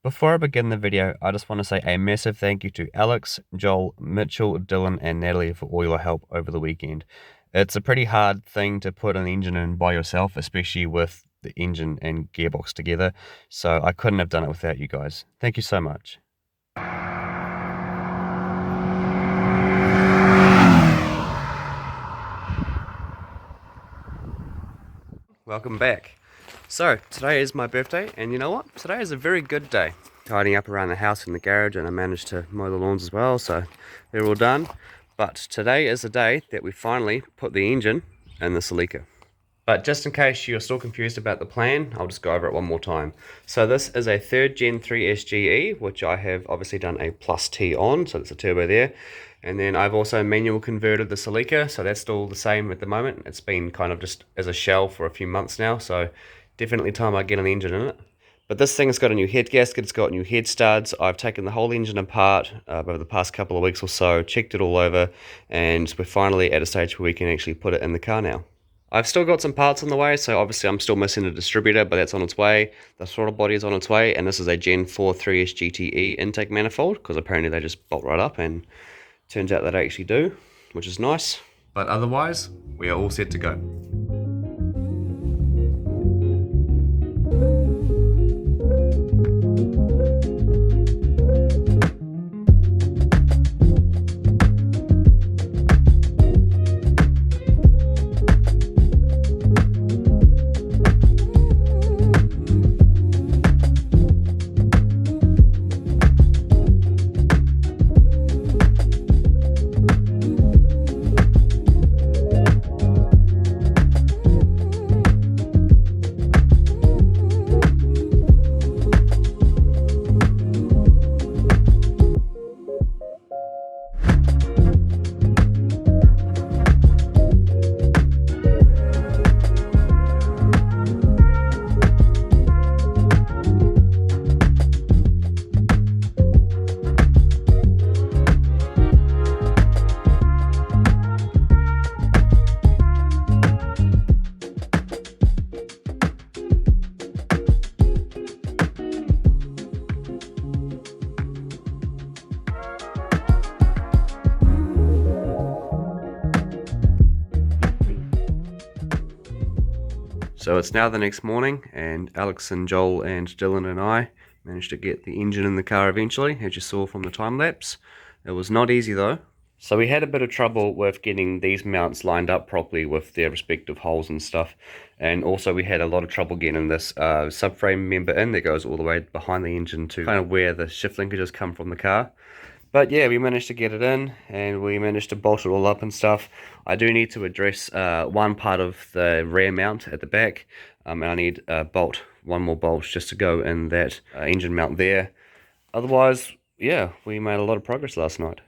Before I begin the video, I just want to say a massive thank you to Alex, Joel, Mitchell, Dylan and Natalie for all your help over the weekend. It's a pretty hard thing to put an engine in by yourself, especially with the engine and gearbox together, so I couldn't have done it without you guys. Thank you so much. Welcome back. So today is my birthday, and you know what? Today is a very good day. Tidying up around the house and the garage, and I managed to mow the lawns as well, so they're all done. But today is the day that we finally put the engine in the Celica. But just in case you're still confused about the plan, I'll just go over it one more time. So this is a 3rd Gen 3sge, which I have obviously done a +T on, so it's a turbo there. And then I've also manual converted the Celica, so that's still the same at the moment. It's been kind of just as a shell for a few months now, so definitely time I get an engine in it. But this thing's got a new head gasket, it's got new head studs. I've taken the whole engine apart over the past couple of weeks or so, checked it all over, and we're finally at a stage where we can actually put it in the car now. I've still got some parts on the way, so obviously I'm still missing a distributor, but that's on its way. The throttle body is on its way, and this is a Gen 4 3sge+ intake manifold, because apparently they just bolt right up, and turns out they actually do, which is nice. But otherwise, we are all set to go. So it's now the next morning, and Alex and Joel and Dylan and I managed to get the engine in the car eventually, as you saw from the time lapse. It was not easy though. So we had a bit of trouble with getting these mounts lined up properly with their respective holes and stuff. And also we had a lot of trouble getting this subframe member in that goes all the way behind the engine to kind of where the shift linkages come from the car. But yeah, we managed to get it in, and we managed to bolt it all up and stuff. I do need to address one part of the rear mount at the back, and I need one more bolt just to go in that engine mount there. Otherwise, yeah, we made a lot of progress last night.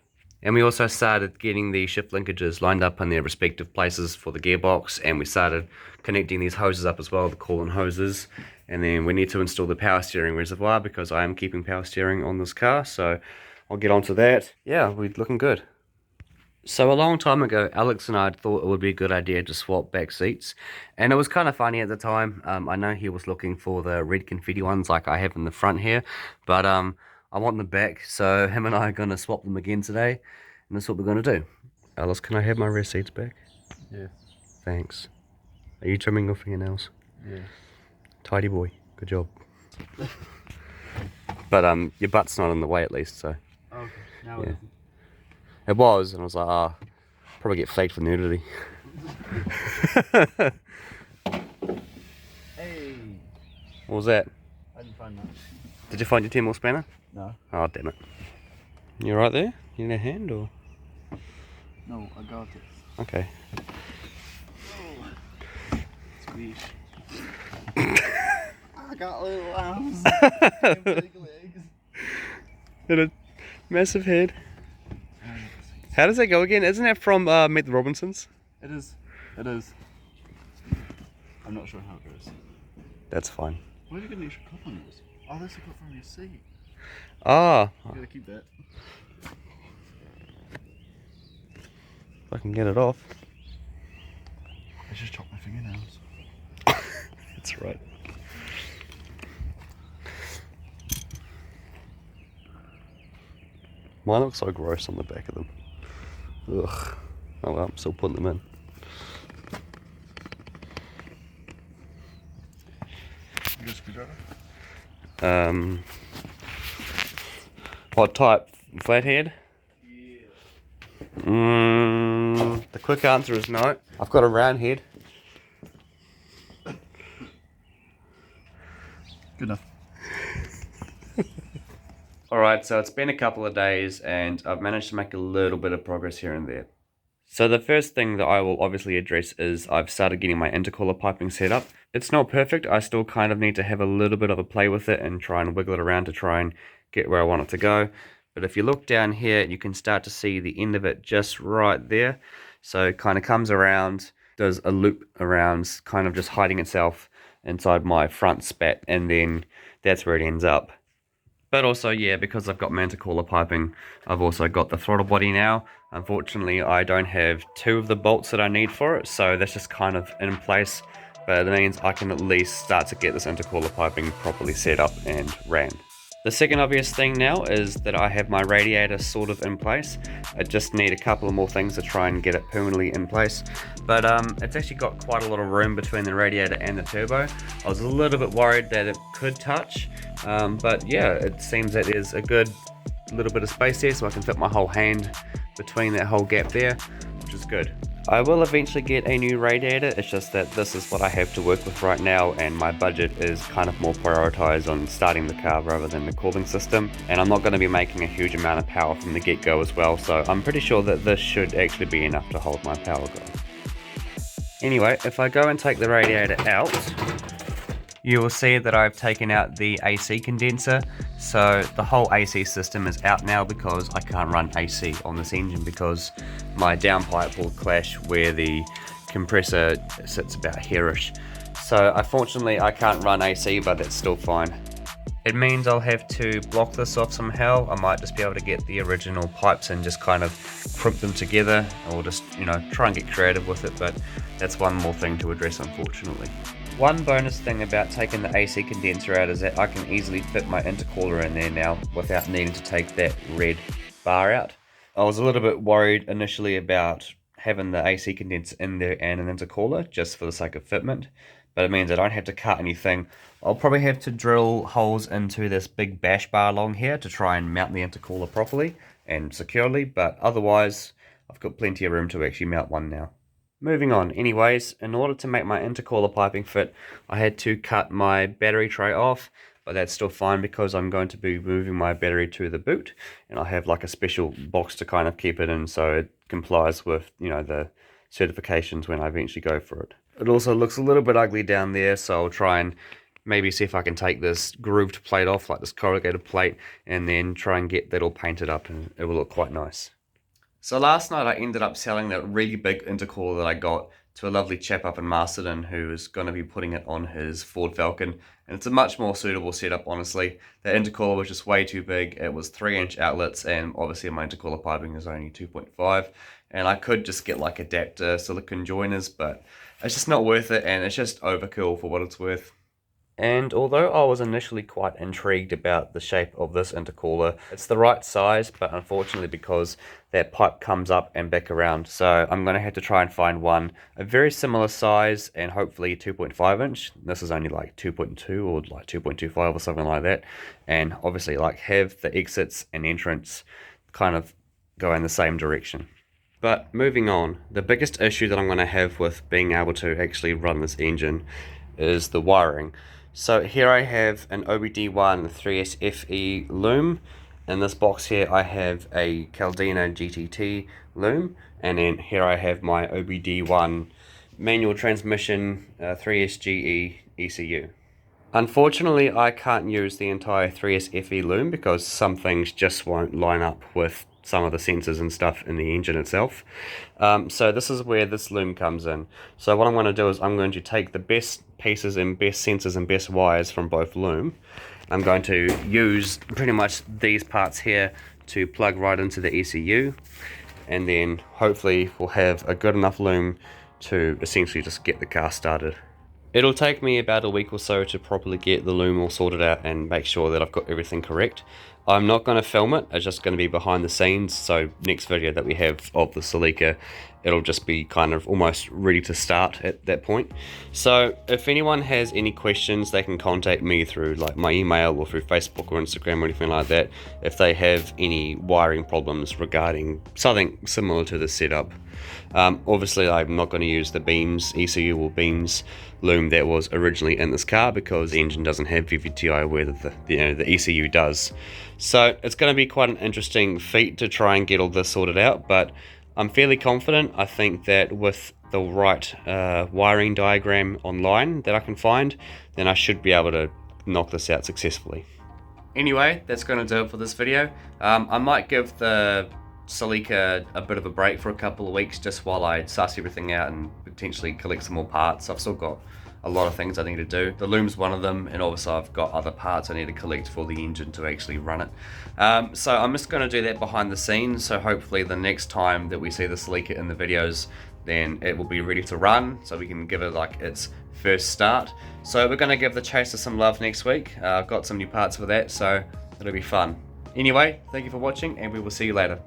And we also started getting the shift linkages lined up in their respective places for the gearbox, and we started connecting these hoses up as well, the coolant hoses. And then we need to install the power steering reservoir, because I am keeping power steering on this car, so I'll get onto that. Yeah, we're looking good. So a long time ago, Alex and I thought it would be a good idea to swap back seats, and it was kind of funny at the time. I know he was looking for the red confetti ones like I have in the front here, but I want them back, so him and I are going to swap them again today, and that's what we're going to do. Alice, can I have my rear seats back? Yeah. Thanks. Are you trimming your fingernails? Yeah. Tidy boy, good job. But your butt's not in the way at least, so. Oh, okay. Now Yeah. It was, and I was like, probably get faked for nudity. Hey! What was that? I didn't find much. Did you find your 10mm spanner? No. Oh, damn it. You right there? You need a hand, or? No, I got it. Okay. Oh. Squeeze. I got little arms. Big legs. And a massive head. How does that go again? Isn't that from Meet the Robinsons? It is. It is. I'm not sure how it goes. That's fine. Why did you get an extra clip on yours? Oh, that's a clip from your seat. Ah. You gotta keep that. If I can get it off. I just chopped my fingernails. That's right. Mine looks so gross on the back of them. Ugh. Oh well, I'm still putting them in. You got a screwdriver? What type? Flathead? Yeah. The quick answer is no. I've got a round head. Good enough. Alright, so it's been a couple of days and I've managed to make a little bit of progress here and there. So the first thing that I will obviously address is I've started getting my intercooler piping set up. It's not perfect, I still kind of need to have a little bit of a play with it and try and wiggle it around to try and get where I want it to go. But if you look down here, you can start to see the end of it just right there. So it kind of comes around, does a loop around, kind of just hiding itself inside my front spat, and then that's where it ends up. But also, yeah, because I've got intercooler piping, I've also got the throttle body now. Unfortunately, I don't have two of the bolts that I need for it, so that's just kind of in place. But it means I can at least start to get this intercooler piping properly set up and ran. The second obvious thing now is that I have my radiator sort of in place. I just need a couple of more things to try and get it permanently in place. But it's actually got quite a lot of room between the radiator and the turbo. I was a little bit worried that it could touch, but yeah, it seems that there's a good little bit of space there, so I can fit my whole hand between that whole gap there, which is good. I will eventually get a new radiator, it's just that this is what I have to work with right now, and my budget is kind of more prioritized on starting the car rather than the cooling system, and I'm not going to be making a huge amount of power from the get-go as well, so I'm pretty sure that this should actually be enough to hold my power going. Anyway, if I go and take the radiator out, you will see that I've taken out the AC condenser. So the whole AC system is out now because I can't run AC on this engine because my downpipe will clash where the compressor sits about here-ish. So unfortunately I can't run AC, but that's still fine. It means I'll have to block this off somehow. I might just be able to get the original pipes and just kind of crimp them together, or just, you know, try and get creative with it, but that's one more thing to address, unfortunately. One bonus thing about taking the AC condenser out is that I can easily fit my intercooler in there now without needing to take that red bar out. I was a little bit worried initially about having the AC condenser in there and an intercooler just for the sake of fitment, but it means I don't have to cut anything. I'll probably have to drill holes into this big bash bar along here to try and mount the intercooler properly and securely, but otherwise I've got plenty of room to actually mount one now. Moving on, anyways, in order to make my intercooler piping fit, I had to cut my battery tray off, but that's still fine because I'm going to be moving my battery to the boot, and I have like a special box to kind of keep it in so it complies with, you know, the certifications when I eventually go for it. It also looks a little bit ugly down there, so I'll try and maybe see if I can take this grooved plate off, like this corrugated plate, and then try and get that all painted up, and it will look quite nice. So last night I ended up selling that really big intercooler that I got to a lovely chap up in Masterton who is going to be putting it on his Ford Falcon, and it's a much more suitable setup, honestly. The intercooler was just way too big. It was 3-inch outlets, and obviously my intercooler piping is only 2.5, and I could just get like adapter silicone joiners, but it's just not worth it, and it's just overkill for what it's worth. And although I was initially quite intrigued about the shape of this intercooler, it's the right size, but unfortunately because that pipe comes up and back around, so I'm going to have to try and find one a very similar size and hopefully 2.5 inch. This is only like 2.2 or like 2.25 or something like that, and obviously like have the exits and entrance kind of go in the same direction. But moving on, the biggest issue that I'm going to have with being able to actually run this engine is the wiring. So here I have an OBD1 3sFE loom. In this box here I have a Caldina GTT loom, and then here I have my OBD1 manual transmission 3sge ECU. Unfortunately I can't use the entire 3sFE loom because some things just won't line up with some of the sensors and stuff in the engine itself. So this is where this loom comes in. So what I'm going to do is I'm going to take the best pieces and best sensors and best wires from both loom. I'm going to use pretty much these parts here to plug right into the ECU, and then hopefully we'll have a good enough loom to essentially just get the car started. It'll take me about a week or so to properly get the loom all sorted out and make sure that I've got everything correct. I'm not going to film it, it's just going to be behind the scenes, so next video that we have of the Celica, it'll just be kind of almost ready to start at that point. So if anyone has any questions, they can contact me through like my email or through Facebook or Instagram or anything like that, if they have any wiring problems regarding something similar to the setup. Obviously I'm not going to use the beams, ECU or beams loom that was originally in this car, because the engine doesn't have VVTi where the ECU does. So it's going to be quite an interesting feat to try and get all this sorted out, but I'm fairly confident. I think that with the right wiring diagram online that I can find, then I should be able to knock this out successfully. Anyway, that's going to do it for this video. I might give the Celica a bit of a break for a couple of weeks just while I suss everything out and potentially collect some more parts. I've still got a lot of things I need to do. The loom's one of them, and obviously I've got other parts I need to collect for the engine to actually run it. So I'm just going to do that behind the scenes, so hopefully the next time that we see the Celica in the videos, then it will be ready to run, so we can give it like its first start. So we're going to give the Chaser some love next week. I've got some new parts for that, so it'll be fun. Anyway, thank you for watching, and we will see you later.